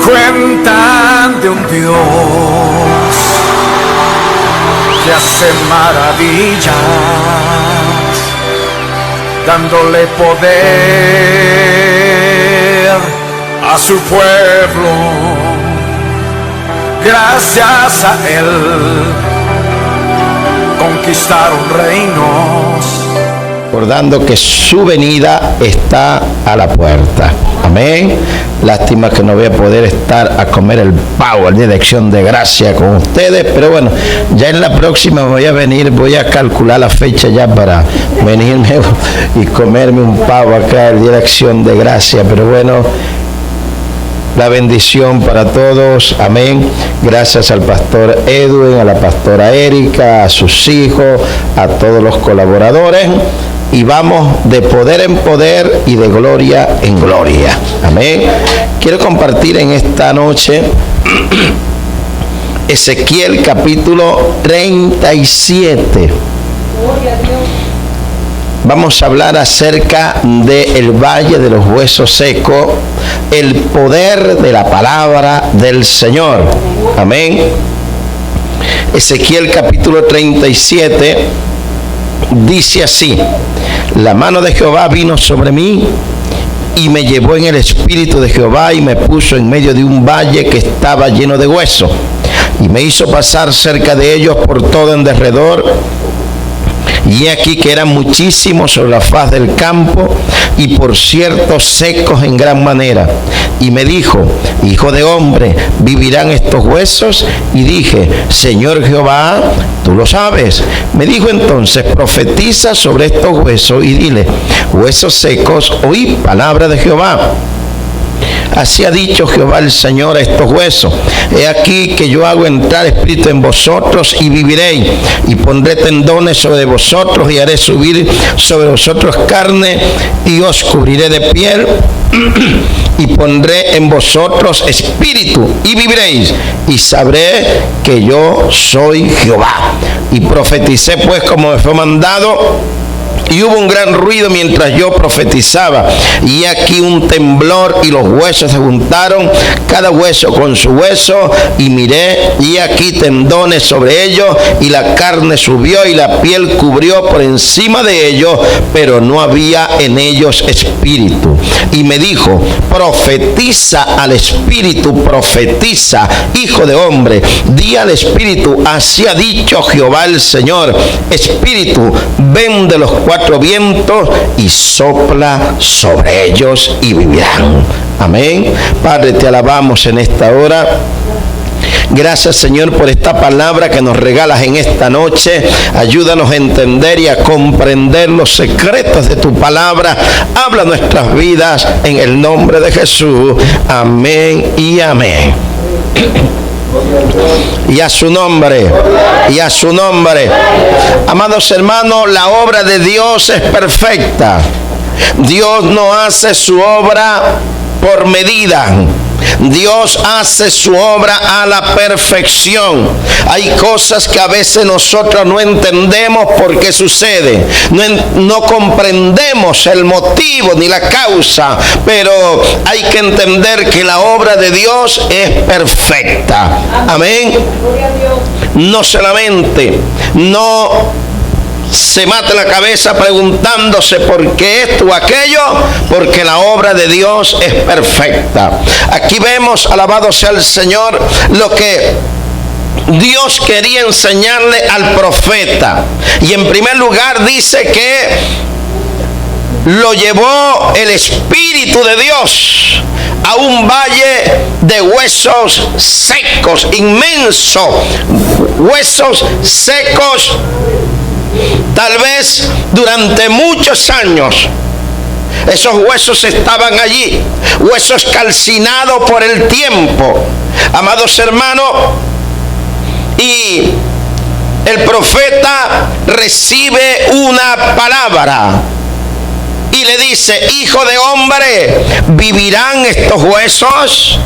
Cuentan de un Dios que hace maravillas, dándole poder a su pueblo. Gracias a Él conquistaron reinos, recordando que su venida está a la puerta. Amén. Lástima que no voy a poder estar a comer el pavo el día de Acción de Gracia con ustedes, pero bueno, ya en la próxima voy a venir, voy a calcular la fecha ya para venirme y comerme un pavo acá el día de Acción de Gracia, pero bueno, la bendición para todos, amén. Gracias al pastor Edwin, a la pastora Erika, a sus hijos, a todos los colaboradores. Y vamos de poder en poder y de gloria en gloria. Amén. Quiero compartir en esta noche Ezequiel capítulo 37. Vamos a hablar acerca del valle de los huesos secos, el poder de la palabra del Señor. Amén. Ezequiel capítulo 37 dice así: la mano de Jehová vino sobre mí y me llevó en el espíritu de Jehová y me puso en medio de un valle que estaba lleno de huesos y me hizo pasar cerca de ellos por todo en derredor. Y aquí que eran muchísimos sobre la faz del campo y por cierto secos en gran manera. Y me dijo: hijo de hombre, ¿vivirán estos huesos? Y dije: Señor Jehová, tú lo sabes. Me dijo entonces: profetiza sobre estos huesos y dile: huesos secos, oí palabra de Jehová. Así ha dicho Jehová el Señor a estos huesos: he aquí que yo hago entrar espíritu en vosotros y viviréis, y pondré tendones sobre vosotros y haré subir sobre vosotros carne y os cubriré de piel y pondré en vosotros espíritu y viviréis y sabré que yo soy Jehová. Y profeticé pues como me fue mandado. Y hubo un gran ruido mientras yo profetizaba, y aquí un temblor, y los huesos se juntaron, cada hueso con su hueso, y miré, y aquí tendones sobre ellos, y la carne subió, y la piel cubrió por encima de ellos, pero no había en ellos espíritu. Y me dijo: profetiza al espíritu, profetiza, hijo de hombre, di al espíritu: así ha dicho Jehová el Señor, espíritu, ven de los cuatro vientos y sopla sobre ellos y vivirán. Amén. Padre, te alabamos en esta hora. Gracias, Señor, por esta palabra que nos regalas en esta noche. Ayúdanos a entender y a comprender los secretos de tu palabra. Habla nuestras vidas en el nombre de Jesús. Amén y amén. Y a su nombre, y a su nombre. Amados hermanos, la obra de Dios es perfecta. Dios no hace su obra por medida. Dios hace su obra a la perfección. Hay cosas que a veces nosotros no entendemos por qué sucede. No comprendemos el motivo ni la causa, pero hay que entender que la obra de Dios es perfecta. Amén. No solamente no se mata la cabeza preguntándose por qué esto o aquello, porque la obra de Dios es perfecta. Aquí vemos, alabado sea el Señor, lo que Dios quería enseñarle al profeta. Y en primer lugar dice que lo llevó el Espíritu de Dios a un valle de huesos secos, inmenso, huesos secos. Tal vez durante muchos años esos huesos estaban allí, huesos calcinados por el tiempo, amados hermanos. Y el profeta recibe una palabra y le dice: hijo de hombre, ¿vivirán estos huesos?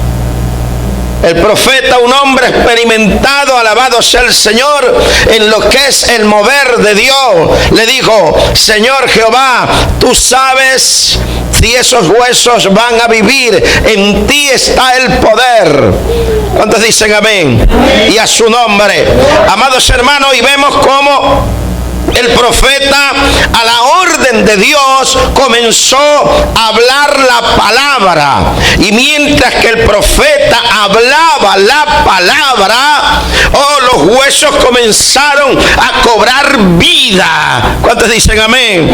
El profeta, un hombre experimentado, alabado sea el Señor, en lo que es el mover de Dios, le dijo: Señor Jehová, tú sabes si esos huesos van a vivir. En ti está el poder. ¿Cuántos dicen amén? Y a su nombre. Amados hermanos, y vemos cómo el profeta, a la orden de Dios, comenzó a hablar la palabra. Y mientras que el profeta hablaba la palabra, los huesos comenzaron a cobrar vida. ¿Cuántos dicen amén?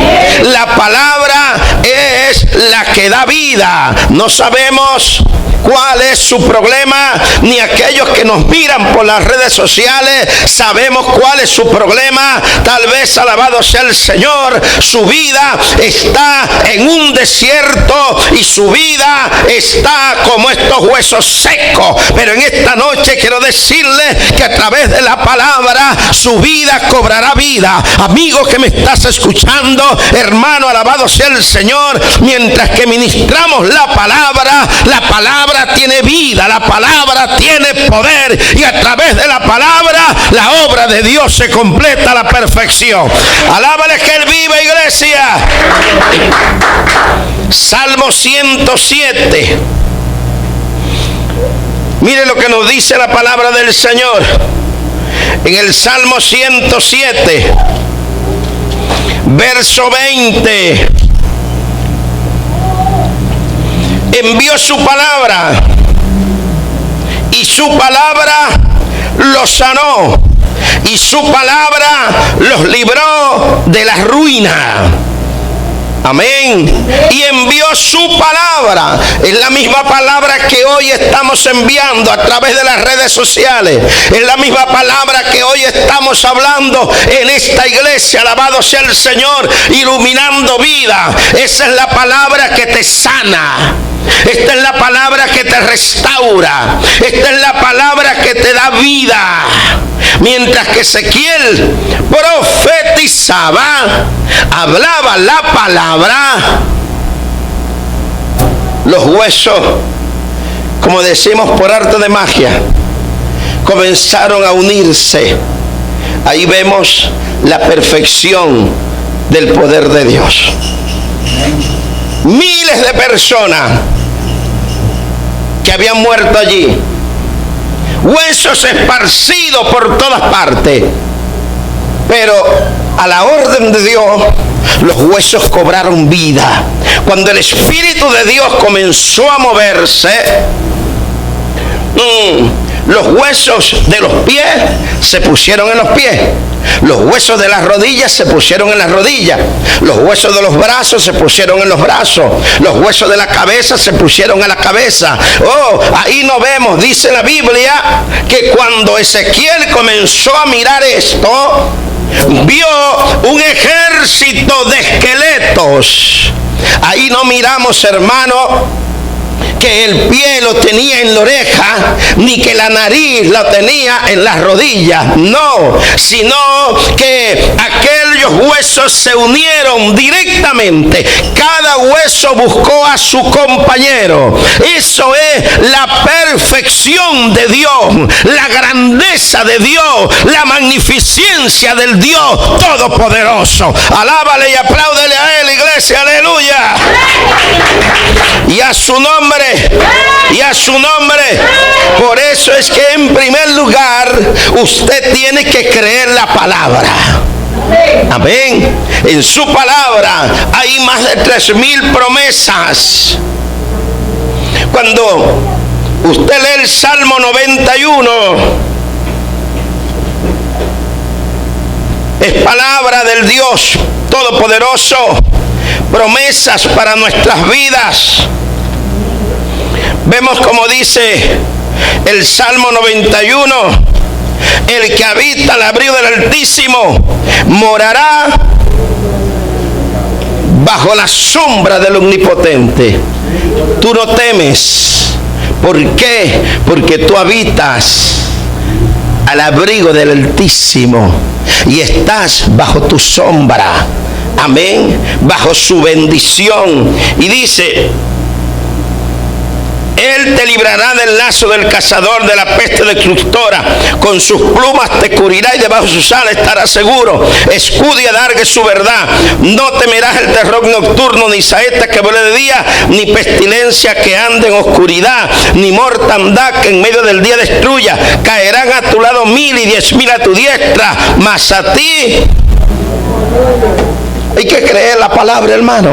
La palabra es la que da vida. No sabemos cuál es su problema, ni aquellos que nos miran por las redes sociales sabemos cuál es su problema. Tal vez, alabado sea el Señor, su vida está en un desierto y su vida está como estos huesos secos. Pero en esta noche quiero decirle que a través de la palabra su vida cobrará vida. Amigo que me estás escuchando, hermano, alabado sea el Señor, mientras que ministramos la palabra tiene vida, la palabra tiene poder, y a través de la palabra la obra de Dios se completa a la perfección. Alábale que Él vive, iglesia. Salmo 107. Mire lo que nos dice la palabra del Señor. En el Salmo 107, verso 20. Envió su palabra y su palabra los sanó y su palabra los libró de la ruina. Amén. Y envió su palabra. Es la misma palabra que hoy estamos enviando a través de las redes sociales. Es la misma palabra que hoy estamos hablando en esta iglesia. Alabado sea el Señor, iluminando vida. Esa es la palabra que te sana. Esta es la palabra que te restaura. Esta es la palabra que te da vida. Mientras que Ezequiel profetizaba, hablaba la palabra, los huesos, como decimos por arte de magia, comenzaron a unirse. Ahí vemos la perfección del poder de Dios. Miles de personas que habían muerto allí, huesos esparcidos por todas partes, pero a la orden de Dios los huesos cobraron vida. Cuando el Espíritu de Dios comenzó a moverse, los huesos de los pies se pusieron en los pies, los huesos de las rodillas se pusieron en las rodillas, los huesos de los brazos se pusieron en los brazos, los huesos de la cabeza se pusieron en la cabeza. Ahí no vemos, dice la Biblia, que cuando Ezequiel comenzó a mirar esto, vio un ejército de esqueletos. Ahí no miramos, hermano, que el pie lo tenía en la oreja, ni que la nariz la tenía en las rodillas, no, sino que aquellos huesos se unieron directamente. Cada hueso buscó a su compañero. Eso es la perfección de Dios, la grandeza de Dios, la magnificencia del Dios Todopoderoso. Alábale y apláudele a Él, iglesia, aleluya. Y a su nombre, y a su nombre. Por eso es que en primer lugar usted tiene que creer la palabra. Amén. En su palabra hay más de 3,000 promesas. Cuando usted lee el Salmo 91, es palabra del Dios Todopoderoso, promesas para nuestras vidas. Vemos como dice el Salmo 91, el que habita al abrigo del Altísimo morará bajo la sombra del Omnipotente. Tú no temes. ¿Por qué? Porque tú habitas al abrigo del Altísimo y estás bajo tu sombra. Amén. Bajo su bendición. Y dice Él te librará del lazo del cazador, de la peste destructora. Con sus plumas te cubrirá y debajo de sus alas estarás seguro. Escudo y adarga es su verdad. No temerás el terror nocturno, ni saeta que vuele de día, ni pestilencia que ande en oscuridad, ni mortandad que en medio del día destruya. Caerán a tu lado 1000 y 10.000 a tu diestra, mas a ti hay que creer la palabra, hermano.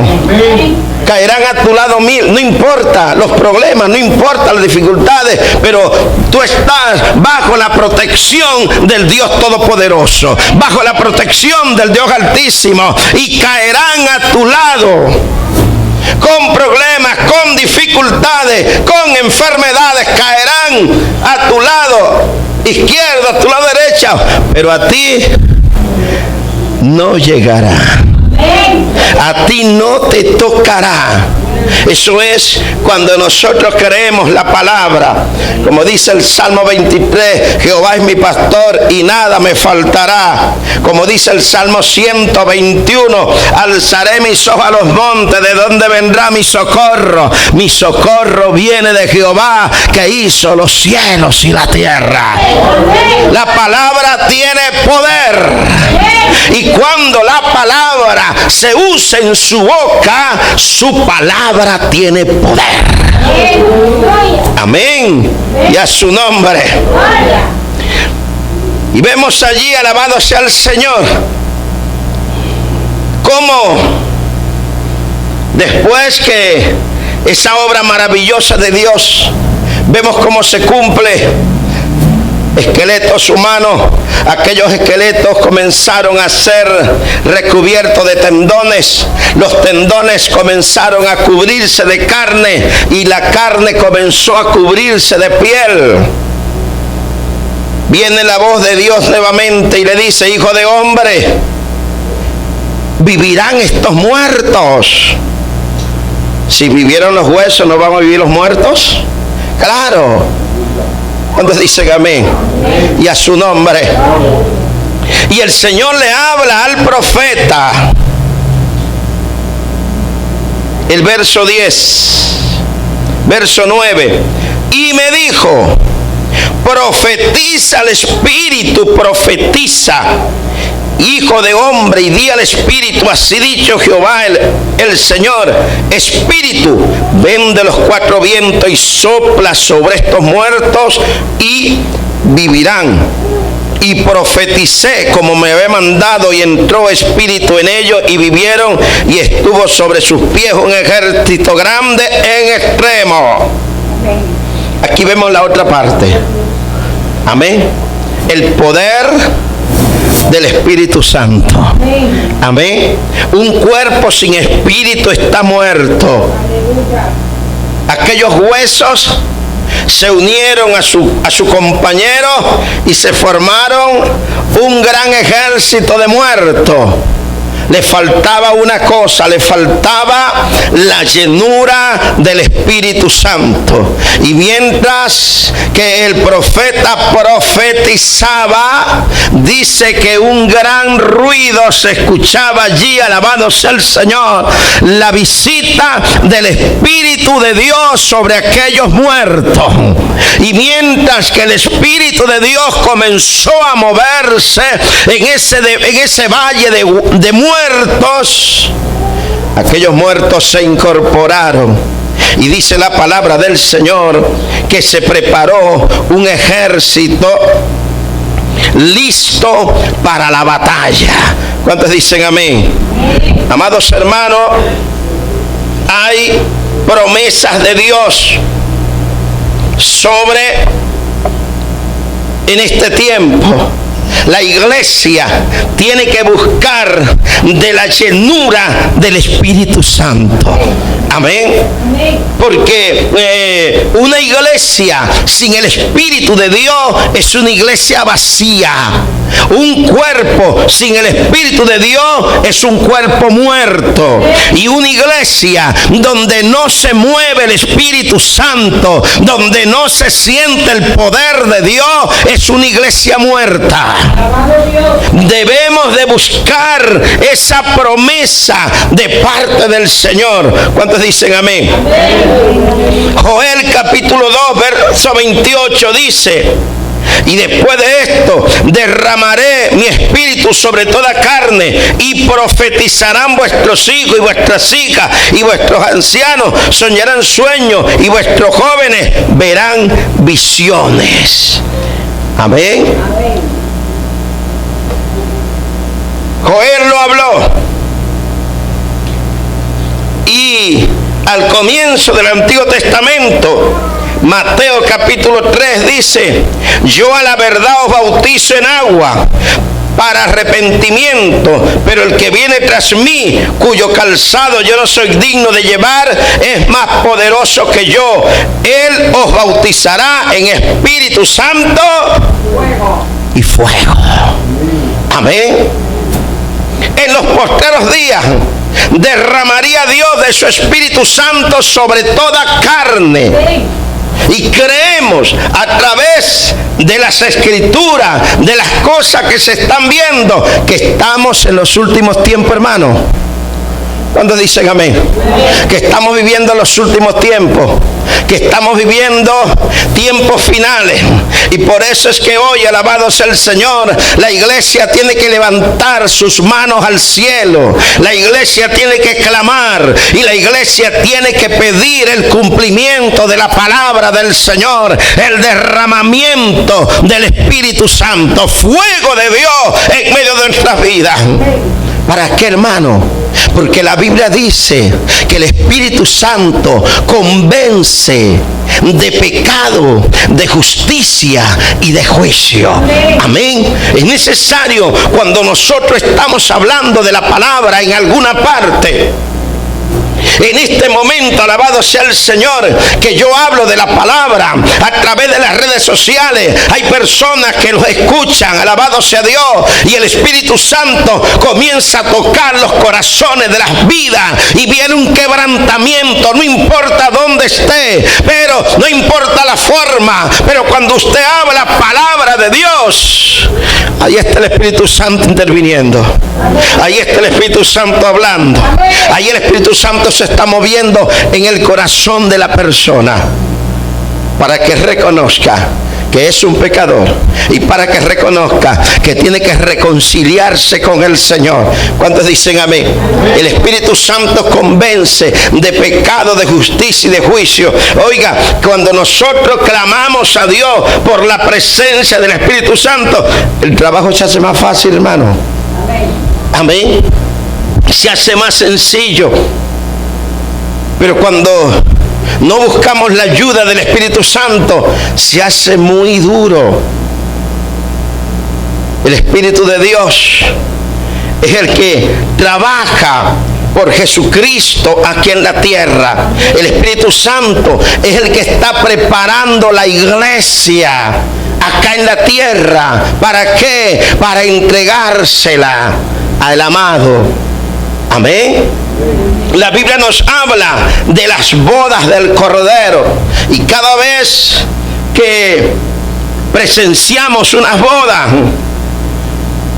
Caerán a tu lado 1000, no importa los problemas, no importa las dificultades, pero tú estás bajo la protección del Dios Todopoderoso, bajo la protección del Dios Altísimo, y caerán a tu lado con problemas, con dificultades, con enfermedades. Caerán a tu lado izquierdo, a tu lado derecho, pero a ti no llegará. A ti no te tocará. Eso es cuando nosotros creemos la palabra. Como dice el Salmo 23, Jehová es mi pastor y nada me faltará. Como dice el Salmo 121, alzaré mis ojos a los montes, ¿de dónde vendrá mi socorro? Mi socorro viene de Jehová, que hizo los cielos y la tierra. La palabra tiene poder. Y cuando la palabra se usa en su boca, su palabra tiene poder. Amén. Y a su nombre. Y vemos allí, alabado sea el Señor, cómo después que esa obra maravillosa de Dios, vemos cómo se cumple. Esqueletos humanos, aquellos esqueletos comenzaron a ser recubiertos de tendones. Los tendones comenzaron a cubrirse de carne y la carne comenzó a cubrirse de piel. Viene la voz de Dios nuevamente y le dice: hijo de hombre, ¿vivirán estos muertos? Si vivieron los huesos, ¿no van a vivir los muertos? Claro. ¿Cuántos dicen amén? Y a su nombre. Y el Señor le habla al profeta. El verso 10, verso 9. Y me dijo: profetiza al Espíritu, profetiza, hijo de hombre, y di al Espíritu, así dicho Jehová el Señor, Espíritu, ven de los cuatro vientos y sopla sobre estos muertos y vivirán. Y profeticé como me había mandado, y entró espíritu en ellos y vivieron, y estuvo sobre sus pies un ejército grande en extremo. Aquí vemos la otra parte. Amén. El poder del Espíritu Santo. Amén. Un cuerpo sin espíritu está muerto. Aquellos huesos se unieron a su compañero y se formaron un gran ejército de muertos. Le faltaba una cosa, le faltaba la llenura del Espíritu Santo. Y mientras que el profeta profetizaba, dice que un gran ruido se escuchaba allí, alabado sea el Señor, la visita del Espíritu de Dios sobre aquellos muertos. Y mientras que el Espíritu de Dios comenzó a moverse en ese valle de muertos, aquellos muertos se incorporaron. Y dice la palabra del Señor que se preparó un ejército listo para la batalla. ¿Cuántos dicen amén? Amados hermanos, hay promesas de Dios sobre en este tiempo. La iglesia tiene que buscar de la llenura del Espíritu Santo. Amén. Porque una iglesia sin el Espíritu de Dios es una iglesia vacía. Un cuerpo sin el Espíritu de Dios es un cuerpo muerto. Y una iglesia donde no se mueve el Espíritu Santo, donde no se siente el poder de Dios, es una iglesia muerta. Debemos de buscar esa promesa de parte del Señor. ¿Cuántos dicen amén? Joel capítulo 2 verso 28 dice: y después de esto derramaré mi espíritu sobre toda carne, y profetizarán vuestros hijos y vuestras hijas, y vuestros ancianos soñarán sueños, y vuestros jóvenes verán visiones. Amén. Joel lo habló. Y al comienzo del Antiguo Testamento, Mateo capítulo 3 dice: yo a la verdad os bautizo en agua para arrepentimiento, pero el que viene tras mí, cuyo calzado yo no soy digno de llevar, es más poderoso que yo. Él os bautizará en Espíritu Santo y fuego. Amén. En los postreros días derramaría Dios de su Espíritu Santo sobre toda carne. Y creemos a través de las Escrituras, de las cosas que se están viendo, que estamos en los últimos tiempos, hermanos. ¿Cuándo dicen amén? Que estamos viviendo los últimos tiempos, que estamos viviendo tiempos finales. Y por eso es que hoy, alabado sea el Señor, la iglesia tiene que levantar sus manos al cielo. La iglesia tiene que clamar, y la iglesia tiene que pedir el cumplimiento de la palabra del Señor, el derramamiento del Espíritu Santo, fuego de Dios en medio de nuestras vidas. ¿Para qué, hermano? Porque la Biblia dice que el Espíritu Santo convence de pecado, de justicia y de juicio. Amén. Es necesario, cuando nosotros estamos hablando de la palabra en alguna parte, en este momento, alabado sea el Señor, que yo hablo de la palabra a través de las redes sociales, hay personas que los escuchan, alabado sea Dios, y el Espíritu Santo comienza a tocar los corazones de las vidas, y viene un quebrantamiento, no importa dónde esté, pero no importa la forma, pero cuando usted habla palabra de Dios, ahí está el Espíritu Santo interviniendo, ahí está el Espíritu Santo hablando, ahí el Espíritu Santo se está moviendo en el corazón de la persona, para que reconozca que es un pecador, y para que reconozca que tiene que reconciliarse con el Señor. ¿Cuántos dicen amén? El Espíritu Santo convence de pecado, de justicia y de juicio. Oiga, cuando nosotros clamamos a Dios por la presencia del Espíritu Santo, el trabajo se hace más fácil, hermano. Amén. Se hace más sencillo. Pero cuando no buscamos la ayuda del Espíritu Santo, se hace muy duro. El Espíritu de Dios es el que trabaja por Jesucristo aquí en la tierra. El Espíritu Santo es el que está preparando la iglesia acá en la tierra. ¿Para qué? Para entregársela al amado. Amén. La Biblia nos habla de las bodas del Cordero, y cada vez que presenciamos unas bodas,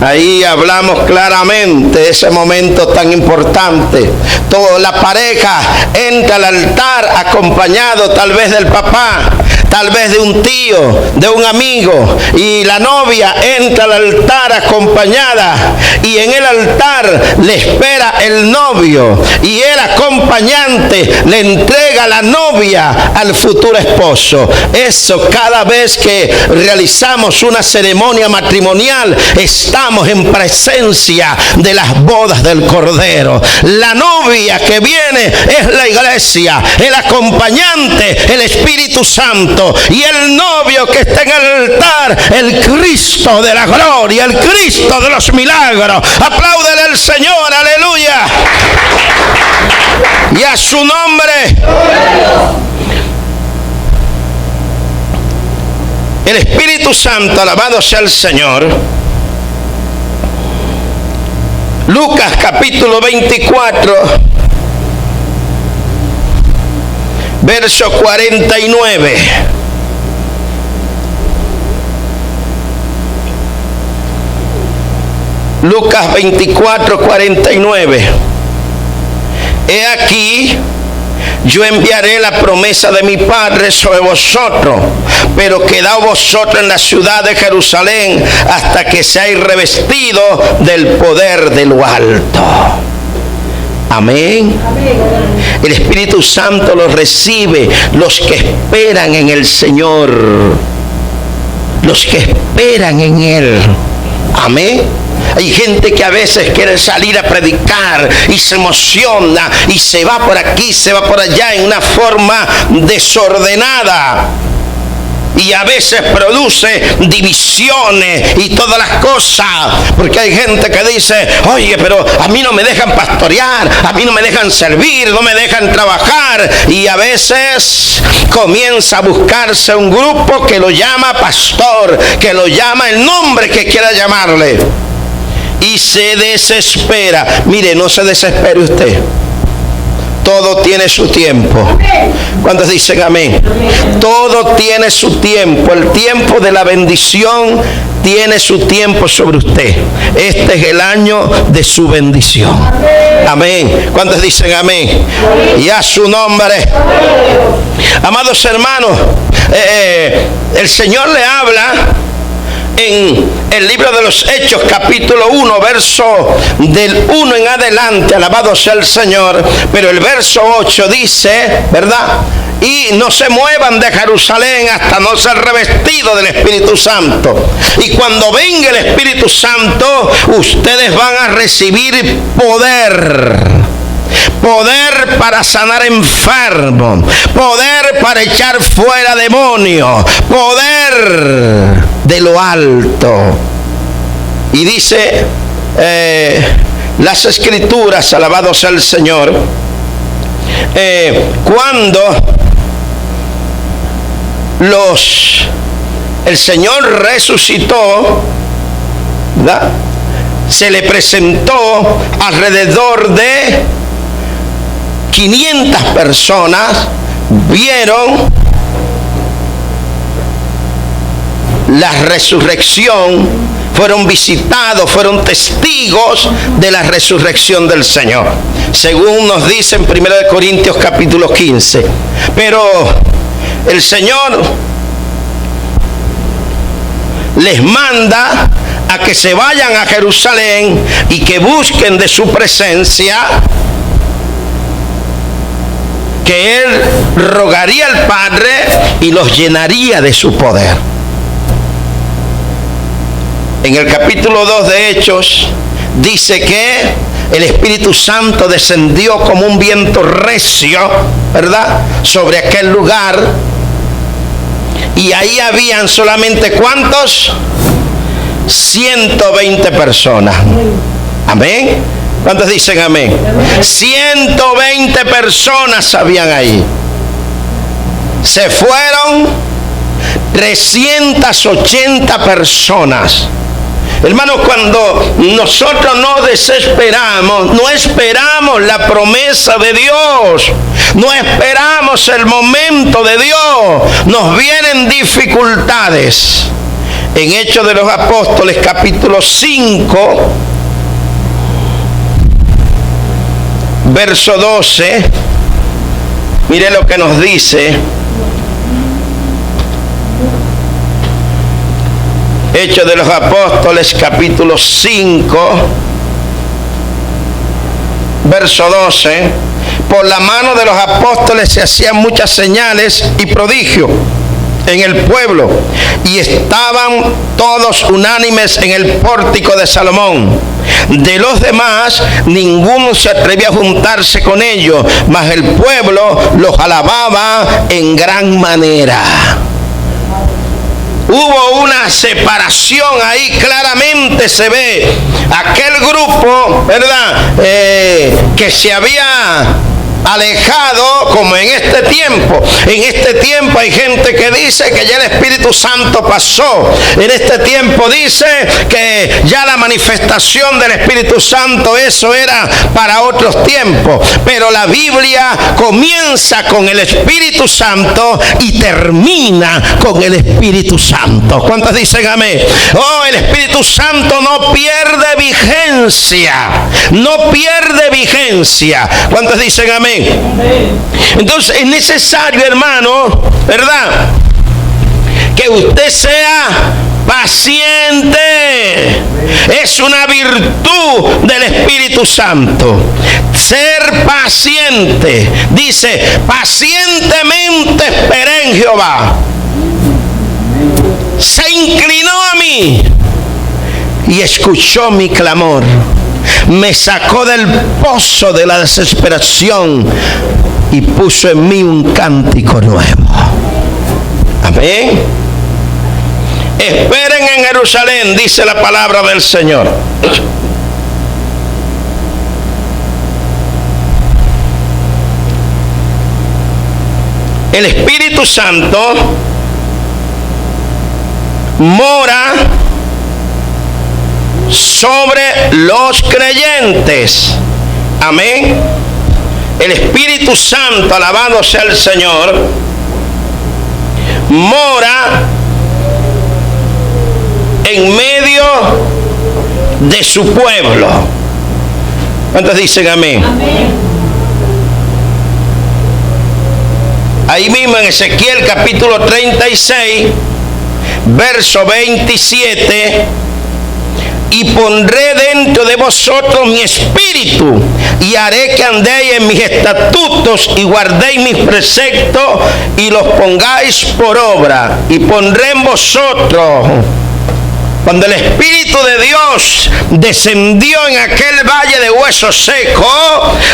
ahí hablamos claramente de ese momento tan importante. Toda la pareja entra al altar acompañado tal vez del papá, tal vez de un tío, de un amigo, y la novia entra al altar acompañada, y en el altar le espera el novio, y el acompañante le entrega a la novia al futuro esposo. Eso, cada vez que realizamos una ceremonia matrimonial, estamos en presencia de las bodas del Cordero. La novia que viene es la iglesia, el acompañante, el Espíritu Santo, y el novio que está en el altar, el Cristo de la gloria, el Cristo de los milagros. Apláudele al Señor, aleluya, y a su nombre. El Espíritu Santo, alabado sea el Señor. Lucas capítulo 24, verso 49. Lucas 24:49. He aquí, yo enviaré la promesa de mi Padre sobre vosotros, pero quedaos vosotros en la ciudad de Jerusalén hasta que seáis revestidos del poder de lo alto. Amén. El Espíritu Santo los recibe los que esperan en el Señor, los que esperan en Él. Amén. Hay gente que a veces quiere salir a predicar y se emociona y se va por aquí, se va por allá en una forma desordenada. Y a veces produce divisiones y todas las cosas. Porque hay gente que dice, oye, pero a mí no me dejan pastorear, a mí no me dejan servir, no me dejan trabajar. Y a veces comienza a buscarse un grupo que lo llama pastor, que lo llama el nombre que quiera llamarle. Y se desespera. Mire, no se desespere usted. Todo tiene su tiempo. ¿Cuántos dicen amén? Todo tiene su tiempo. El tiempo de la bendición tiene su tiempo sobre usted. Este es el año de su bendición. Amén. ¿Cuántos dicen amén? Y a su nombre. Amados hermanos, el Señor le habla en el libro de los Hechos, capítulo 1, verso del 1 en adelante, alabado sea el Señor, pero el verso 8 dice, ¿verdad? Y no se muevan de Jerusalén hasta no ser revestidos del Espíritu Santo. Y cuando venga el Espíritu Santo, ustedes van a recibir poder. Poder para sanar enfermos, poder para echar fuera demonios, poder de lo alto. Y dice las Escrituras, alabado sea el Señor, cuando el Señor resucitó, ¿verdad?, se le presentó alrededor de 500 personas, vieron la resurrección, fueron visitados, fueron testigos de la resurrección del Señor, según nos dice en 1 Corintios capítulo 15. Pero el Señor les manda a que se vayan a Jerusalén y que busquen de su presencia, que Él rogaría al Padre y los llenaría de su poder. En el capítulo 2 de Hechos dice que el Espíritu Santo descendió como un viento recio, ¿verdad?, sobre aquel lugar. Y ahí habían solamente ¿cuántos? 120 personas. Amén. ¿Cuántos dicen amén? 120 personas habían ahí. Se fueron 380 personas. Hermanos, cuando nosotros nos desesperamos, no esperamos la promesa de Dios, no esperamos el momento de Dios, nos vienen dificultades. En Hechos de los Apóstoles, capítulo 5, verso 12, mire lo que nos dice. Hechos de los Apóstoles, capítulo 5, verso 12. Por la mano de los apóstoles se hacían muchas señales y prodigios en el pueblo, y estaban todos unánimes en el pórtico de Salomón. De los demás, ninguno se atrevía a juntarse con ellos, mas el pueblo los alababa en gran manera. Hubo una separación ahí, claramente se ve aquel grupo, ¿verdad?, que se había alejado como en este tiempo. En este tiempo hay gente que dice que ya el Espíritu Santo pasó. En este tiempo dice que ya la manifestación del Espíritu Santo, eso era para otros tiempos. Pero la Biblia comienza con el Espíritu Santo y termina con el Espíritu Santo. ¿Cuántos dicen amén? Oh, el Espíritu Santo no pierde vigencia. No pierde vigencia. ¿Cuántos dicen amén? Entonces es necesario, hermano, ¿verdad?, que usted sea paciente. Es una virtud del Espíritu Santo. Ser paciente. Dice, pacientemente esperé en Jehová. Se inclinó a mí y escuchó mi clamor. Me sacó del pozo de la desesperación y puso en mí un cántico nuevo. Amén. Esperen en Jerusalén, dice la palabra del Señor. El Espíritu Santo mora sobre los creyentes. Amén. El Espíritu Santo, alabado sea el Señor, mora en medio de su pueblo. ¿Cuántos dicen amén? Amén. Ahí mismo en Ezequiel capítulo 36, verso 27, y pondré dentro de vosotros mi espíritu, y haré que andéis en mis estatutos, y guardéis mis preceptos, y los pongáis por obra. Y pondré en vosotros. Cuando el Espíritu de Dios descendió en aquel valle de huesos secos,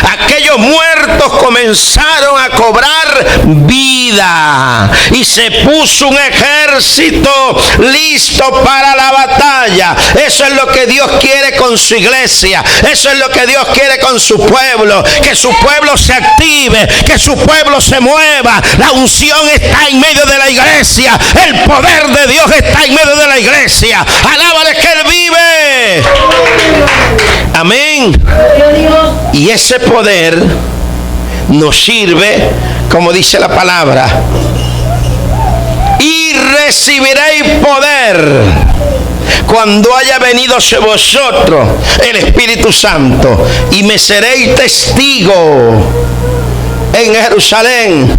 aquellos muertos comenzaron a cobrar vida y se puso un ejército listo para la batalla. Eso es lo que Dios quiere con su iglesia. Eso es lo que Dios quiere con su pueblo. Que su pueblo se active, que su pueblo se mueva. La unción está en medio de la iglesia. El poder de Dios está en medio de la iglesia. Alábale que Él vive. Amén. Y ese poder nos sirve, como dice la palabra, y recibiréis poder cuando haya venido sobre vosotros el Espíritu Santo, y me seréis testigo en Jerusalén,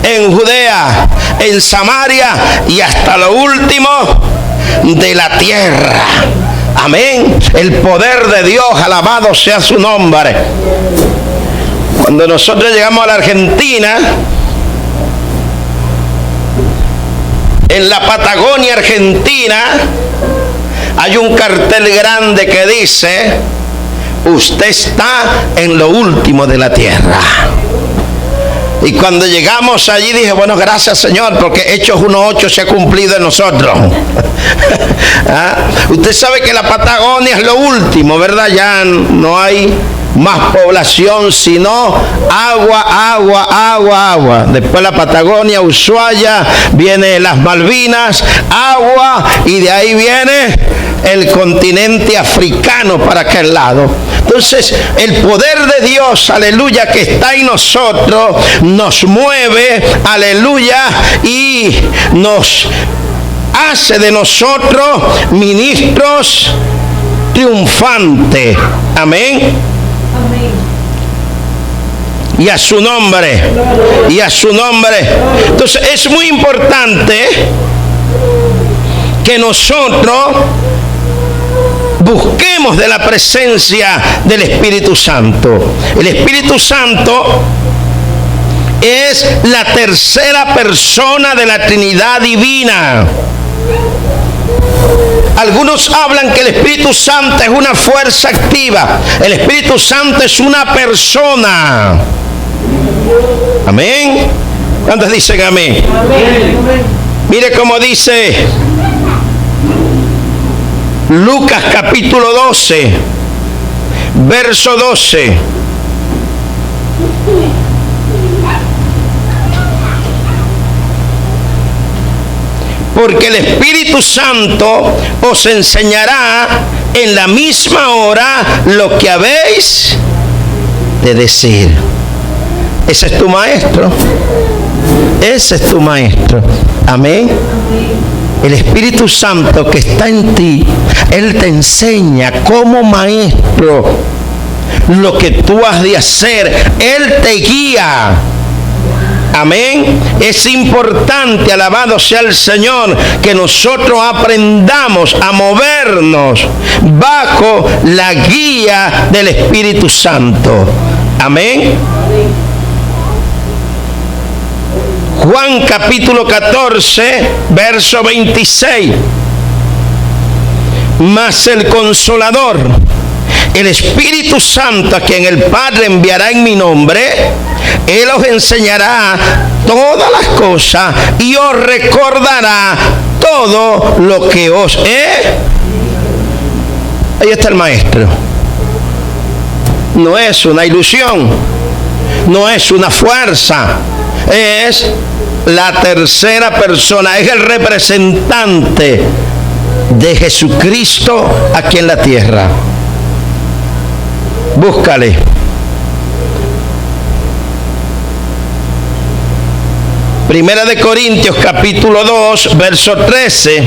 en Judea, en Samaria y hasta lo último de la tierra. Amén. El poder de Dios, alabado sea su nombre. Cuando nosotros llegamos a la Argentina, en la Patagonia Argentina, hay un cartel grande que dice: usted está en lo último de la tierra. Y cuando llegamos allí dije, bueno, gracias Señor, porque Hechos 1:8 se ha cumplido en nosotros. ¿Ah? Usted sabe que la Patagonia es lo último, ¿verdad? Ya no hay más población, sino agua, agua, agua, agua. Después la Patagonia, Ushuaia, viene las Malvinas, agua, y de ahí viene el continente africano para aquel lado. Entonces el poder de Dios, aleluya, que está en nosotros, nos mueve, aleluya, y nos hace de nosotros ministros triunfantes. Amén. Y a su nombre, y a su nombre. Entonces es muy importante que nosotros busquemos de la presencia del Espíritu Santo. El Espíritu Santo es la tercera persona de la Trinidad divina. Algunos hablan que el Espíritu Santo es una fuerza activa. El Espíritu Santo es una persona. Amén. ¿Cuántos dicen amén? Amén. Mire cómo dice Lucas capítulo 12, verso 12. porque el Espíritu Santo os enseñará en la misma hora lo que habéis de decir. Ese es tu maestro. Ese es tu maestro. Amén. El Espíritu Santo que está en ti, Él te enseña como maestro lo que tú has de hacer. Él te guía. Amén. Es importante, alabado sea el Señor, que nosotros aprendamos a movernos bajo la guía del Espíritu Santo. Amén. Juan capítulo 14, verso 26. Mas el Consolador, el Espíritu Santo, a quien el Padre enviará en mi nombre, Él os enseñará todas las cosas y os recordará todo lo que os he. Ahí está el maestro. No es una ilusión, no es una fuerza, es la tercera persona, es el representante de Jesucristo aquí en la tierra. Búscale. Primera de Corintios capítulo 2, verso 13.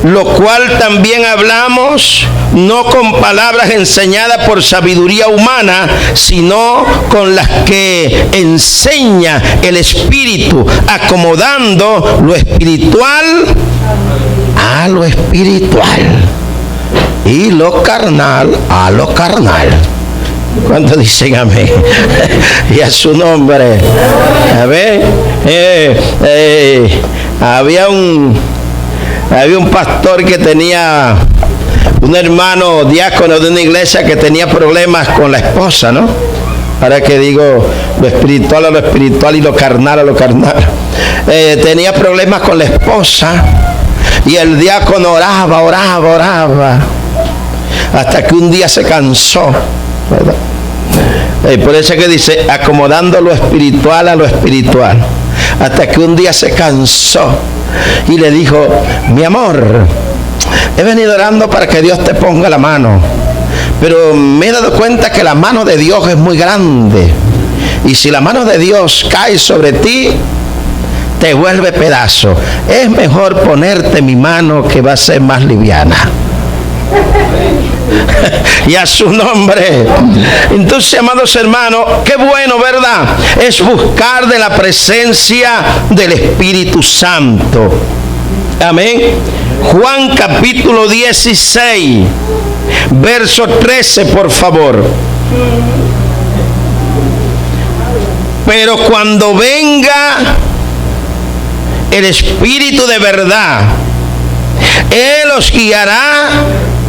Lo cual también hablamos, no con palabras enseñadas por sabiduría humana, sino con las que enseña el Espíritu, acomodando lo espiritual a lo espiritual y lo carnal a lo carnal. ¿Cuántos dicen amén? Y a su nombre. A ver, había un pastor que tenía un hermano diácono de una iglesia que tenía problemas con la esposa, ¿no? Ahora que digo lo espiritual a lo espiritual y lo carnal a lo carnal. Tenía problemas con la esposa y el diácono oraba, hasta que un día se cansó, ¿verdad? Por eso es que dice, acomodando lo espiritual a lo espiritual. Hasta que un día se cansó y le dijo, mi amor, he venido orando para que Dios te ponga la mano, pero me he dado cuenta que la mano de Dios es muy grande, y si la mano de Dios cae sobre ti, te vuelve pedazo. Es mejor ponerte mi mano, que va a ser más liviana. Y a su nombre. Entonces, amados hermanos, qué bueno, ¿verdad? Es buscar de la presencia del Espíritu Santo. Amén. Juan capítulo 16, verso 13, por favor. Pero cuando venga el Espíritu de verdad, Él os guiará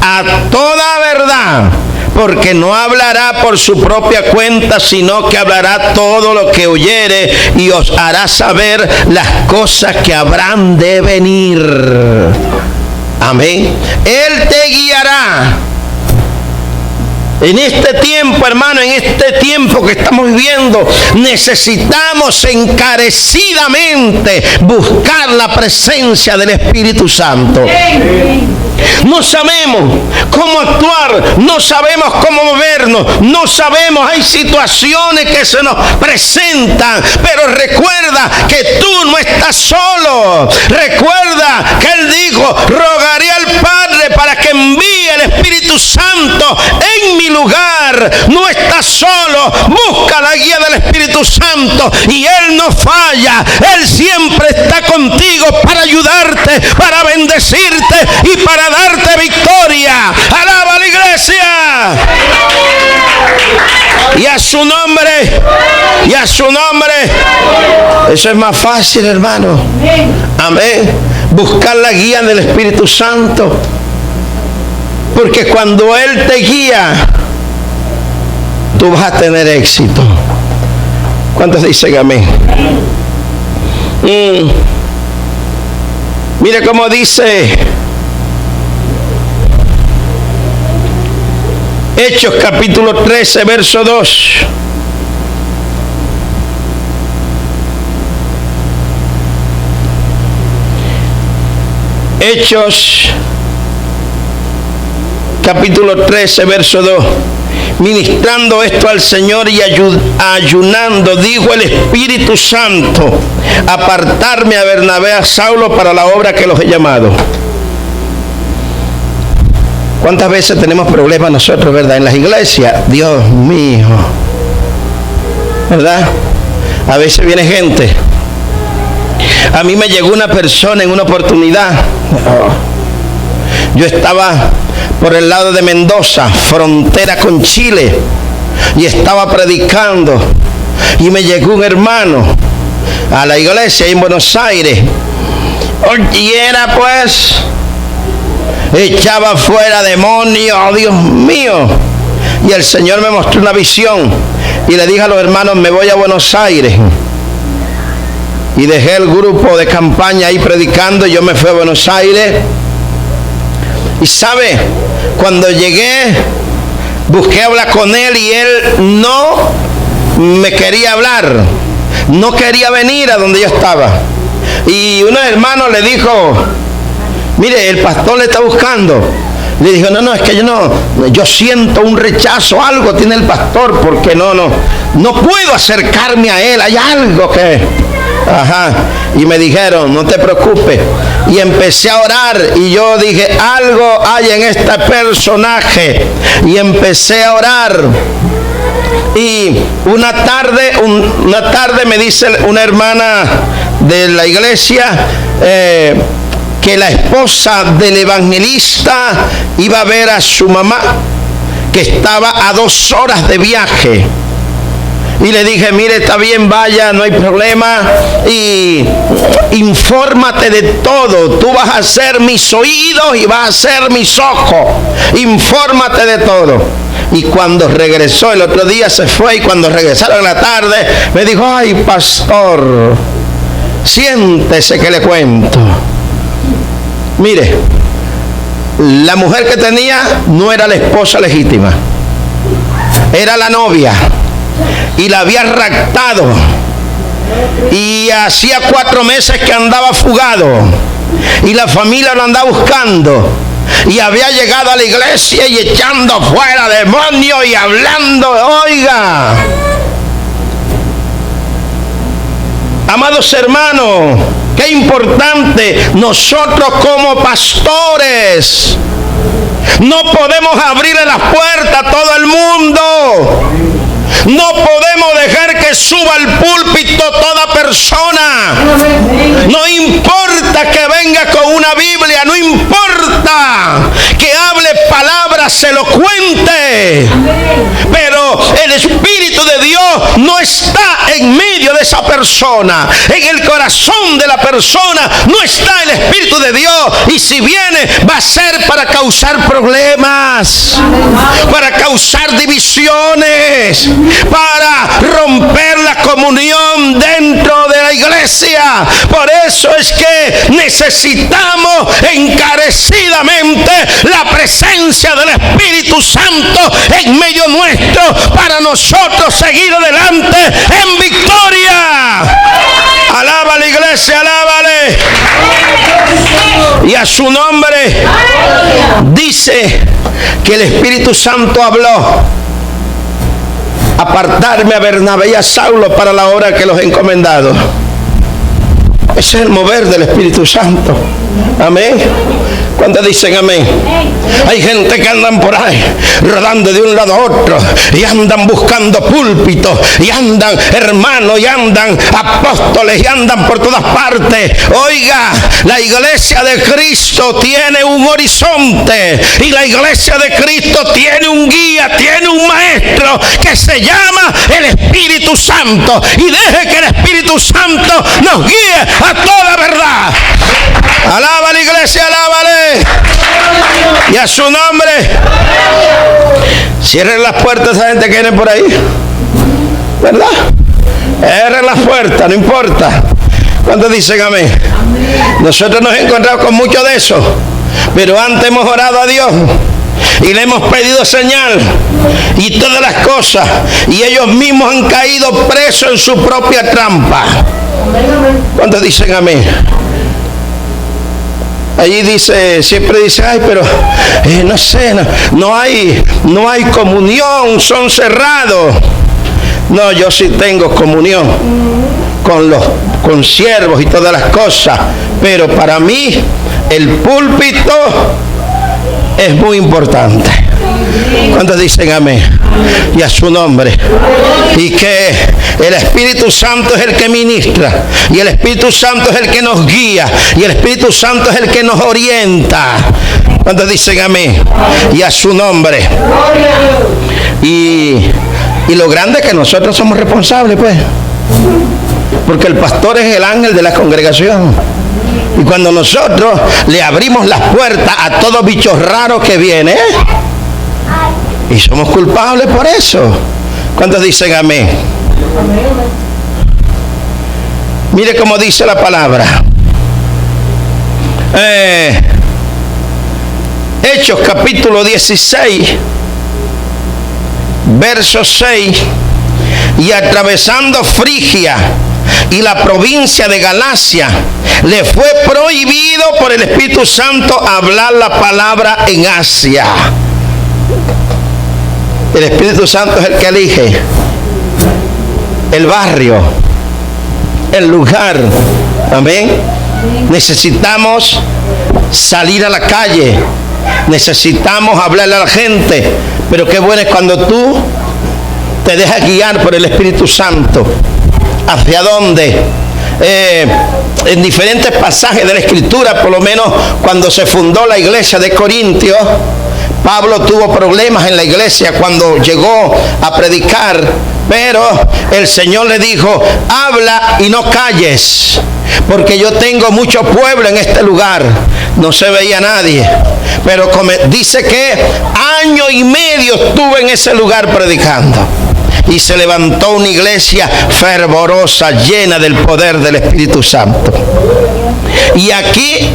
a toda verdad, porque no hablará por su propia cuenta, sino que hablará todo lo que oyere y os hará saber las cosas que habrán de venir. Amén. Él te guiará. En este tiempo, hermano, en este tiempo que estamos viviendo, necesitamos encarecidamente buscar la presencia del Espíritu Santo. No sabemos cómo actuar, no sabemos cómo movernos, no sabemos, hay situaciones que se nos presentan, pero recuerda que tú no estás solo. Recuerda que Él dijo, rogaré al Padre para que envíe el Espíritu Santo en mi lugar. No estás solo, busca la guía del Espíritu Santo y Él no falla. Él siempre está contigo para ayudarte, para bendecirte y para darte victoria. Alaba a la iglesia. Y a su nombre, y a su nombre. Eso es más fácil, hermano. Amén. Buscar la guía del Espíritu Santo, porque cuando Él te guía, tú vas a tener éxito. ¿Cuántos dicen amén? Mire cómo dice Hechos capítulo 13, verso 2. Hechos capítulo 13, verso 2. Ministrando esto al Señor y ayunando, dijo el Espíritu Santo: apartarme a Bernabé, a Saulo, para la obra que los he llamado. ¿Cuántas veces tenemos problemas nosotros, verdad? En las iglesias, Dios mío, ¿verdad? A veces viene gente. A mí me llegó una persona en una oportunidad. Yo estaba por el lado de Mendoza, frontera con Chile, y estaba predicando, y me llegó un hermano a la iglesia en Buenos Aires, y era pues, echaba fuera demonios, oh Dios mío, y el Señor me mostró una visión, y le dije a los hermanos: me voy a Buenos Aires. Y dejé el grupo de campaña ahí predicando, y yo me fui a Buenos Aires. Y sabe, cuando llegué, busqué hablar con él, y él no me quería hablar, no quería venir a donde yo estaba. Y unos hermanos le dijo: mire, el pastor le está buscando. Le dijo: no, es que yo siento un rechazo, algo tiene el pastor, porque no puedo acercarme a él, hay algo que... Ajá. Y me dijeron: no te preocupes. Y empecé a orar, y yo dije: algo hay en este personaje. Y empecé a orar. Y una tarde me dice una hermana de la iglesia que la esposa del evangelista iba a ver a su mamá, que estaba a 2 horas de viaje. Y le dije: mire, está bien, vaya, no hay problema, y infórmate de todo. Tú vas a ser mis oídos y vas a ser mis ojos. Infórmate de todo. Y cuando regresó, el otro día se fue, y cuando regresaron en la tarde, me dijo: ay, pastor, siéntese que le cuento. Mire, la mujer que tenía no era la esposa legítima, era la novia. Y la había raptado, y hacía 4 meses que andaba fugado, y la familia lo andaba buscando, y había llegado a la iglesia y echando fuera demonios y hablando. Oiga, amados hermanos, qué importante. Nosotros como pastores no podemos abrirle las puertas a todo el mundo. No podemos dejar que suba al púlpito toda persona. No importa que venga con una Biblia, no importa que hable palabras elocuentes, pero el Espíritu de Dios no está en medio de esa persona. En el corazón de la persona no está el Espíritu de Dios, y si viene, va a ser para causar problemas, para causar divisiones, para romper la comunión dentro de la iglesia. Por eso es que necesitamos encarecidamente la presencia del Espíritu Santo en medio nuestro, para nosotros seguir adelante en victoria. Alaba a la iglesia, alábale. Y a su nombre. Dice que el Espíritu Santo habló: apartarme a Bernabé y a Saulo para la obra que los he encomendado. Ese es el mover del Espíritu Santo. Amén. ¿Cuántos dicen amén? Hay gente que andan por ahí rodando de un lado a otro, y andan buscando púlpitos, y andan hermanos, y andan apóstoles, y andan por todas partes. Oiga, la iglesia de Cristo tiene un horizonte, y la iglesia de Cristo tiene un guía, tiene un maestro que se llama el Espíritu Santo. Y deje que el Espíritu Santo nos guíe a toda verdad. Alaba a la iglesia, alábale. Y a su nombre. Cierren las puertas a esa gente que viene por ahí, ¿verdad? Cierren las puertas, no importa. ¿Cuántos dicen amén? Nosotros nos hemos encontrado con mucho de eso, pero antes hemos orado a Dios y le hemos pedido señal y todas las cosas, y ellos mismos han caído presos en su propia trampa. ¿Cuántos dicen amén? Allí dice, siempre dice, ay, pero no sé, no hay comunión, son cerrados. No, yo sí tengo comunión con los siervos y todas las cosas, pero para mí el púlpito es muy importante. ¿Cuántos dicen amén? Y a su nombre. Y que el Espíritu Santo es el que ministra, y el Espíritu Santo es el que nos guía, y el Espíritu Santo es el que nos orienta. ¿Cuántos dicen amén? Y a su nombre. Y lo grande es que nosotros somos responsables, pues, porque el pastor es el ángel de la congregación. Y cuando nosotros le abrimos las puertas a todo bicho raro que viene, y somos culpables por eso. ¿Cuántos dicen amén? Mire cómo dice la palabra. Hechos capítulo 16, verso 6. Y atravesando Frigia y la provincia de Galacia, le fue prohibido por el Espíritu Santo hablar la palabra en Asia. El Espíritu Santo es el que elige el barrio, el lugar. Amén. Necesitamos salir a la calle, necesitamos hablarle a la gente, pero qué bueno es cuando tú te dejas guiar por el Espíritu Santo. ¿Hacia dónde? En diferentes pasajes de la Escritura, por lo menos cuando se fundó la iglesia de Corintios, Pablo tuvo problemas en la iglesia cuando llegó a predicar, pero el Señor le dijo, habla y no calles, porque yo tengo mucho pueblo en este lugar. No se veía nadie, pero dice que 1 año y medio estuvo en ese lugar predicando. Y se levantó una iglesia fervorosa, llena del poder del Espíritu Santo. Y aquí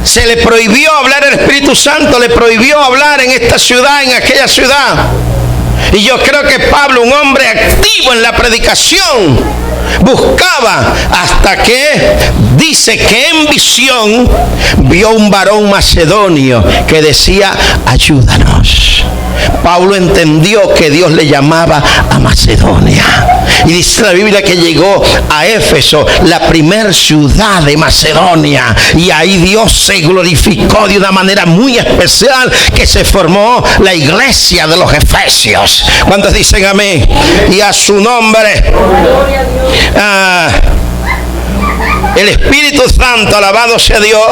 se le prohibió hablar, el Espíritu Santo le prohibió hablar en esta ciudad, en aquella ciudad. Y yo creo que Pablo, un hombre activo en la predicación, buscaba hasta que dice que en visión vio un varón macedonio que decía, ayúdanos. Pablo entendió que Dios le llamaba a Macedonia. Y dice la Biblia que llegó a Éfeso, la primer ciudad de Macedonia. Y ahí Dios se glorificó de una manera muy especial, que se formó la iglesia de los Efesios. ¿Cuántos dicen amén? Y a su nombre. El Espíritu Santo, alabado sea Dios,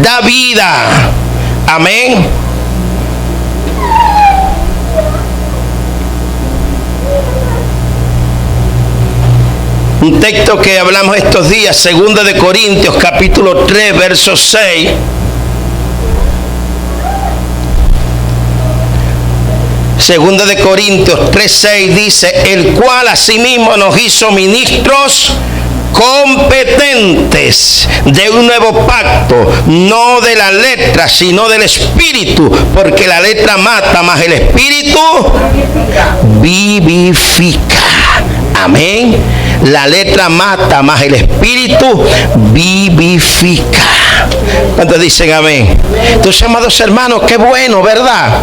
da vida. Amén. Un texto que hablamos estos días, 2 de Corintios, capítulo 3, verso 6. Segunda de Corintios 3:6 dice, el cual asimismo nos hizo ministros competentes de un nuevo pacto, no de la letra, sino del Espíritu, porque la letra mata, mas el Espíritu vivifica. Amén. La letra mata, mas el Espíritu vivifica. ¿Cuántos dicen amén? Entonces, amados hermanos, qué bueno, ¿verdad?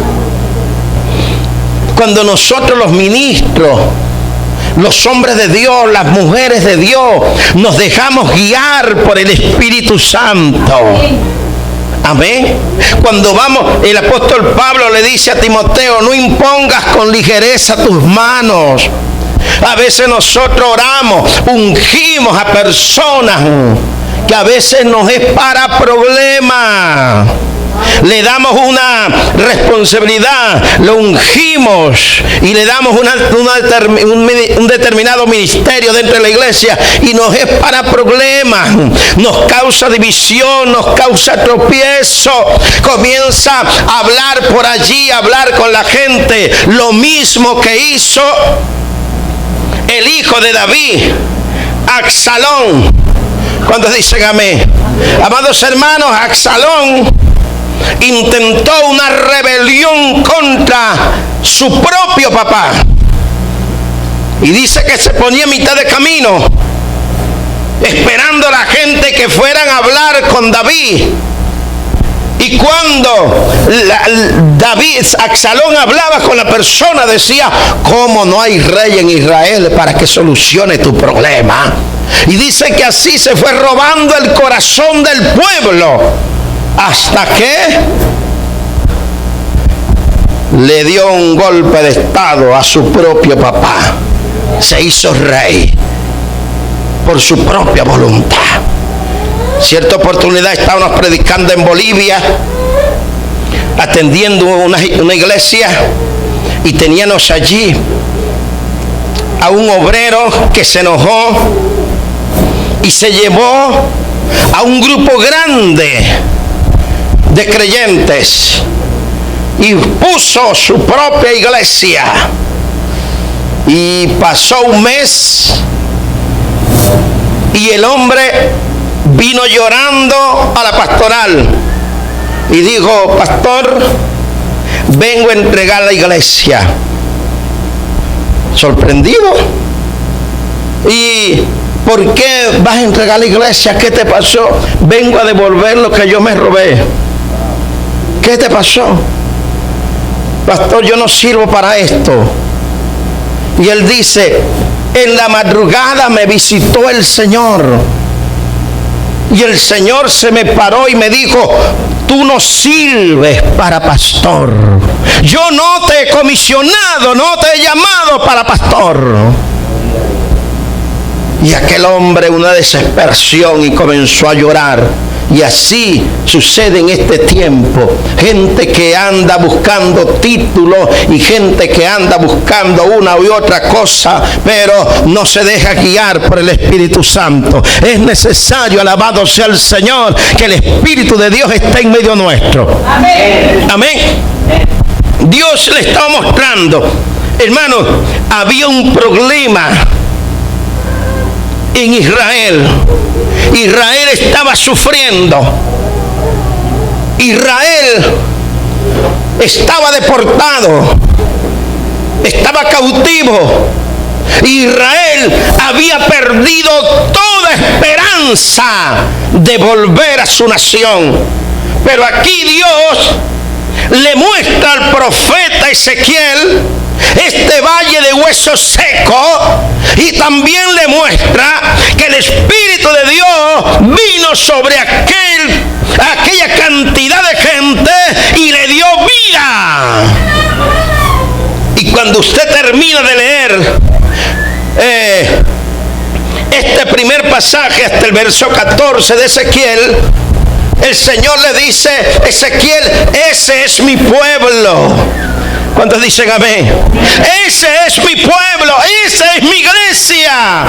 Cuando nosotros los ministros, los hombres de Dios, las mujeres de Dios, nos dejamos guiar por el Espíritu Santo. Amén. Cuando vamos, el apóstol Pablo le dice a Timoteo, no impongas con ligereza tus manos. A veces nosotros oramos, ungimos a personas que a veces nos es para problemas. Le damos una responsabilidad, lo ungimos y le damos un determinado ministerio dentro de la iglesia y nos es para problemas, nos causa división, nos causa tropiezo, comienza a hablar por allí, a hablar con la gente, lo mismo que hizo el hijo de David, Absalón. ¿Cuántos dicen amén? Amados hermanos, Absalón intentó una rebelión contra su propio papá. Y dice que se ponía a mitad de camino. esperando a la gente que fueran a hablar con David. Y cuando Absalón hablaba con la persona, decía: ¿cómo no hay rey en Israel para que solucione tu problema? Y dice que así se fue robando el corazón del pueblo, hasta que le dio un golpe de estado a su propio papá. Se hizo rey por su propia voluntad. Cierta oportunidad estábamos predicando en Bolivia, atendiendo una iglesia, y teníamos allí a un obrero que se enojó y se llevó a un grupo grande de creyentes y puso su propia iglesia. Y pasó un mes y el hombre vino llorando a la pastoral y dijo: pastor, vengo a entregar la iglesia. Sorprendido: ¿y por qué vas a entregar la iglesia? ¿Qué te pasó? Vengo a devolver lo que yo me robé. ¿Qué te pasó? Pastor, yo no sirvo para esto. Y él dice: en la madrugada me visitó el Señor, y el Señor se me paró y me dijo: tú no sirves para pastor. Yo no te he comisionado, no te he llamado para pastor. Y aquel hombre, una desesperación, y comenzó a llorar. Y así sucede en este tiempo. Gente que anda buscando títulos y gente que anda buscando una u otra cosa, pero no se deja guiar por el Espíritu Santo. Es necesario, alabado sea el Señor, que el Espíritu de Dios esté en medio nuestro. Amén. Amén. Dios le estaba mostrando, hermano, había un problema en Israel. Israel estaba sufriendo. Israel estaba deportado, estaba cautivo. Israel había perdido toda esperanza de volver a su nación. Pero aquí Dios le muestra al profeta Ezequiel este valle de huesos secos, y también le muestra que el Espíritu de Dios vino sobre aquella cantidad de gente y le dio vida. Y cuando usted termina de leer este primer pasaje hasta el verso 14 de Ezequiel, el Señor le dice: Ezequiel, ese es mi pueblo. ¿Cuántos dicen amén? Ese es mi pueblo, esa es mi iglesia.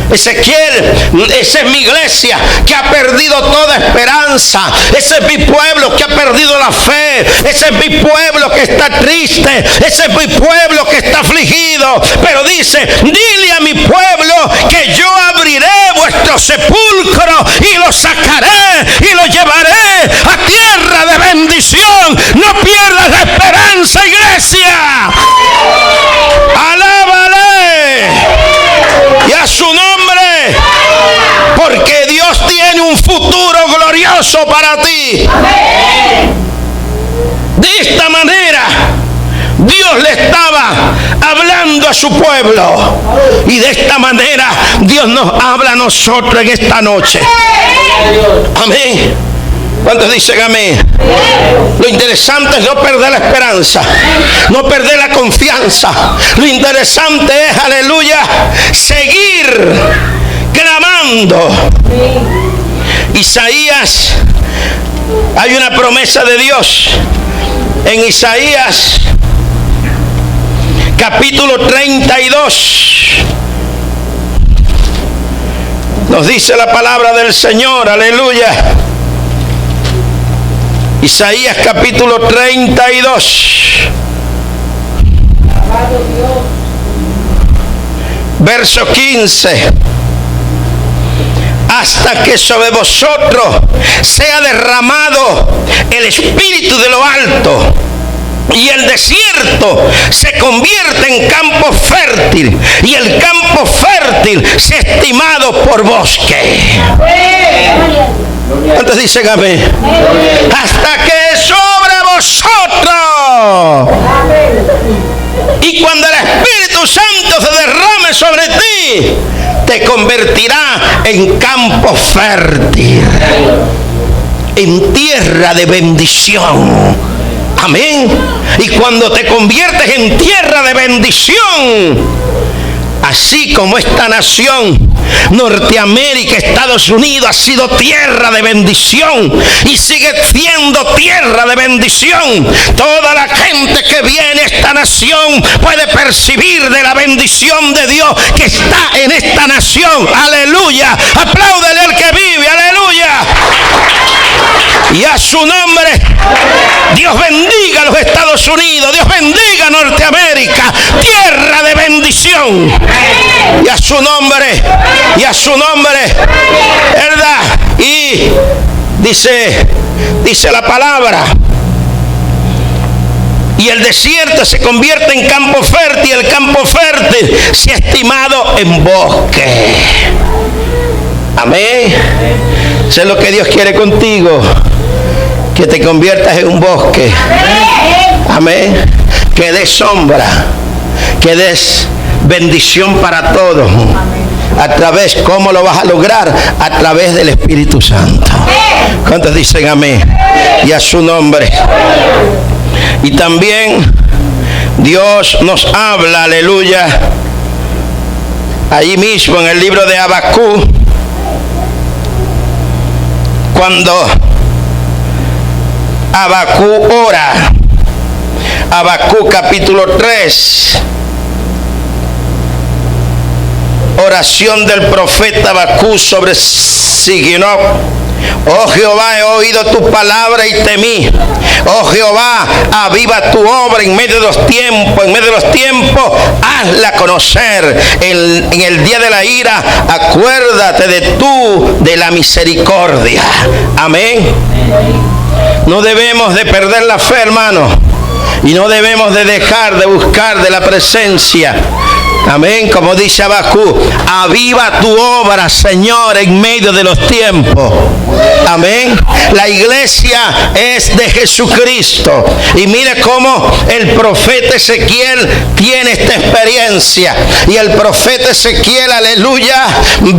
Ezequiel, esa es mi iglesia que ha perdido toda esperanza. Ese es mi pueblo que ha perdido la fe. Ese es mi pueblo que está triste. Ese es mi pueblo que está afligido. Pero dice: dile a mi pueblo que yo abriré vuestro sepulcro y lo sacaré y lo llevaré a tierra de bendición. No pierdas la esperanza, iglesia. Alábale y a su nombre, porque Dios tiene un futuro glorioso para ti. De esta manera Dios le estaba hablando a su pueblo, y de esta manera Dios nos habla a nosotros en esta noche. Amén. ¿Cuántos dicen amén? Lo interesante es no perder la esperanza, no perder la confianza. Lo interesante es, aleluya, seguir clamando. Isaías, hay una promesa de Dios en Isaías capítulo 32. Nos dice la palabra del Señor, aleluya. Isaías capítulo 32, verso 15. Hasta que sobre vosotros sea derramado el Espíritu de lo alto, y el desierto se convierte en campo fértil, y el campo fértil se estimado por bosque. ¿Cuántos dicen amén? Hasta que sobre vosotros. Y cuando el Espíritu Santo se derrame sobre ti, te convertirá en campo fértil, en tierra de bendición. Amén. Y cuando te conviertes en tierra de bendición, así como esta nación, Norteamérica, Estados Unidos, ha sido tierra de bendición y sigue siendo tierra de bendición. Toda la gente que viene a esta nación puede percibir de la bendición de Dios que está en esta nación. Aleluya. Apláudele al que vive. Aleluya. Y a su nombre, Dios bendiga a los Estados Unidos, Dios bendiga a Norteamérica, tierra de bendición. Y a su nombre, ¿verdad? Y dice la palabra, y el desierto se convierte en campo fértil, el campo fértil se ha estimado en bosque. Amén. Eso es lo que Dios quiere contigo, que te conviertas en un bosque. Amén. Que des sombra, que des bendición para todos. ¿A través? ¿Cómo lo vas a lograr? A través del Espíritu Santo. ¿Cuántos dicen amén? Y a su nombre. Y también Dios nos habla, aleluya, allí mismo en el libro de Habacuc, cuando Habacuc ora. Habacuc capítulo 3. Oración del profeta Habacuc sobre Sigionoc. Oh Jehová, he oído tu palabra y temí. Oh Jehová, aviva tu obra en medio de los tiempos. En medio de los tiempos, hazla conocer. En el día de la ira, acuérdate de la misericordia. Amén. No debemos de perder la fe, hermano. Y no debemos de dejar de buscar de la presencia. Amén, como dice Habacuc, aviva tu obra, Señor, en medio de los tiempos. Amén. La iglesia es de Jesucristo. Y mire cómo el profeta Ezequiel tiene esta experiencia. Y el profeta Ezequiel, aleluya,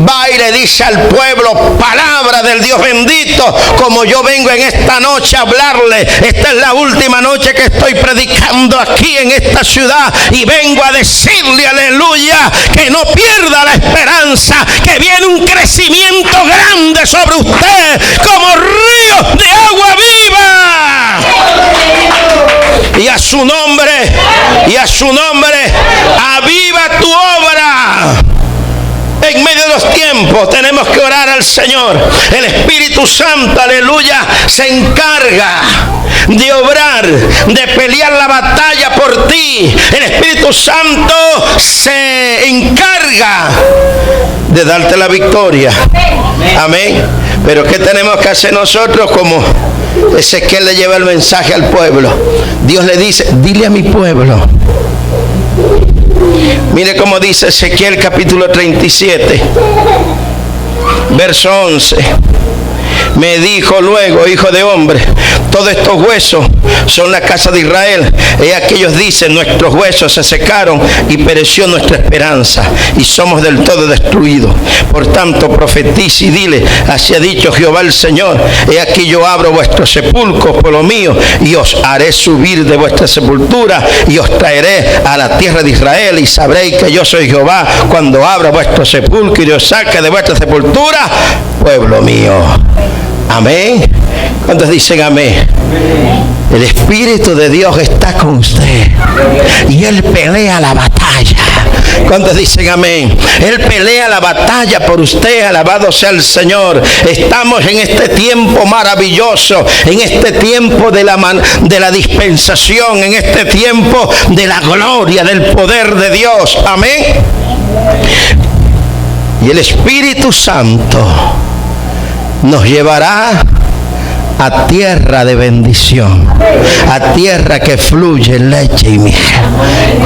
va y le dice al pueblo, palabra del Dios bendito, como yo vengo en esta noche a hablarle. Esta es la última noche que estoy predicando aquí en esta ciudad. Y vengo a decirle, aleluya, que no pierda la esperanza, que viene un crecimiento grande sobre usted como río de agua viva. Y a su nombre, aviva tu obra. En medio de los tiempos tenemos que orar al Señor. El Espíritu Santo, aleluya, se encarga de obrar, de pelear la batalla por ti. El Espíritu Santo se encarga de darte la victoria. Amén. Pero ¿qué tenemos que hacer nosotros? Como Ezequiel le lleva el mensaje al pueblo. Dios le dice, dile a mi pueblo. Mire cómo dice Ezequiel capítulo 37, verso 11. Me dijo luego, hijo de hombre, todos estos huesos son la casa de Israel. Y aquellos dicen, nuestros huesos se secaron y pereció nuestra esperanza y somos del todo destruidos. Por tanto, profetiza y dile, así ha dicho Jehová el Señor, he aquí yo abro vuestros sepulcros por lo mío y os haré subir de vuestra sepultura y os traeré a la tierra de Israel y sabréis que yo soy Jehová cuando abra vuestro sepulcro y os saque de vuestra sepultura, pueblo mío. Amén. ¿Cuántos dicen amén? El Espíritu de Dios está con usted y Él pelea la batalla. ¿Cuántos dicen amén? Él pelea la batalla por usted. Alabado sea el Señor. Estamos en este tiempo maravilloso, en este tiempo de la dispensación, en este tiempo de la gloria, del poder de Dios. Amén. Y el Espíritu Santo nos llevará a tierra de bendición, a tierra que fluye leche y miel.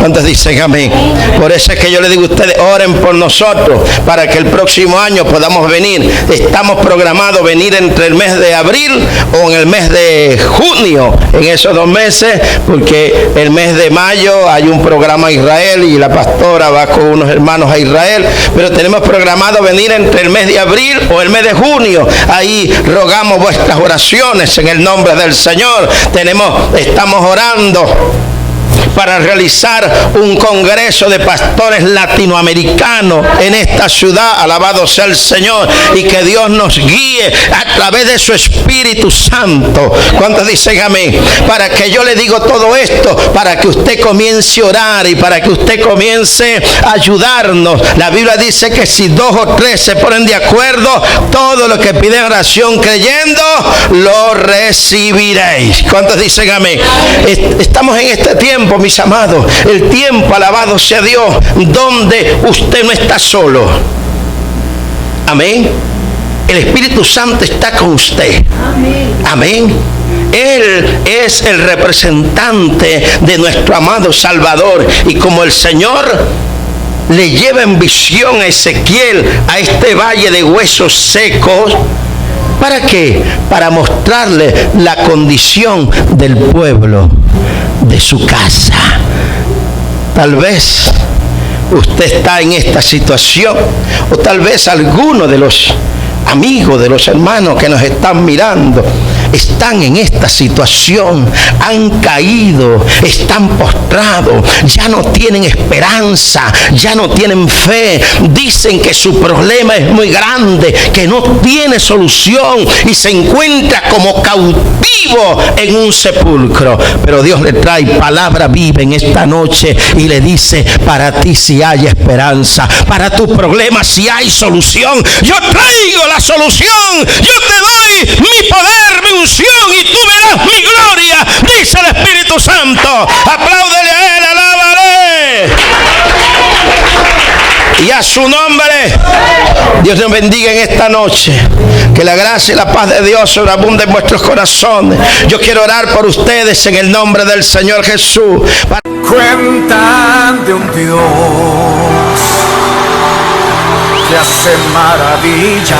¿Cuántos dicen amén? Por eso es que yo le digo a ustedes, oren por nosotros para que el próximo año podamos venir. Estamos programados venir entre el mes de abril o en el mes de junio, en esos 2 meses, porque el mes de mayo hay un programa a Israel y la pastora va con unos hermanos a Israel, pero tenemos programado venir entre el mes de abril o el mes de junio. Ahí rogamos vuestras oraciones en el nombre del Señor. Estamos orando para realizar un congreso de pastores latinoamericanos en esta ciudad. Alabado sea el Señor, y que Dios nos guíe a través de su Espíritu Santo. ¿Cuántos dicen amén? Para que yo le digo todo esto, para que usted comience a orar y para que usted comience a ayudarnos. La Biblia dice que si 2 o 3 se ponen de acuerdo, todo lo que piden oración creyendo, lo recibiréis. ¿Cuántos dicen amén? Estamos en este tiempo, mis amados, el tiempo, alabado sea Dios, donde usted no está solo. Amén. El Espíritu Santo está con usted. Amén. Él es el representante de nuestro amado Salvador, y como el Señor le lleva en visión a Ezequiel a este valle de huesos secos, ¿para qué? Para mostrarle la condición del pueblo de su casa. Tal vez usted está en esta situación, o tal vez alguno de los amigos, de los hermanos que nos están mirando, están en esta situación, han caído, están postrados, ya no tienen esperanza, ya no tienen fe, dicen que su problema es muy grande, que no tiene solución y se encuentra como cautivo en un sepulcro. Pero Dios le trae palabra viva en esta noche y le dice: para ti si hay esperanza, para tu problema si hay solución. Yo traigo la solución, yo te doy mi poder, mi unción, y tú verás mi gloria, dice el Espíritu Santo. Apláudele a Él, alábale y a su nombre. Dios nos bendiga en esta noche. Que la gracia y la paz de Dios sobreabunde en vuestros corazones. Yo quiero orar por ustedes en el nombre del Señor Jesús. Cuentan de un Dios que hace maravillas,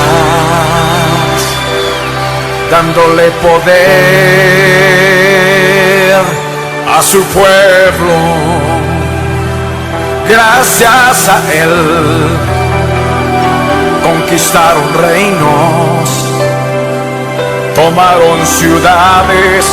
dándole poder a su pueblo. Gracias a Él conquistaron reinos, tomaron ciudades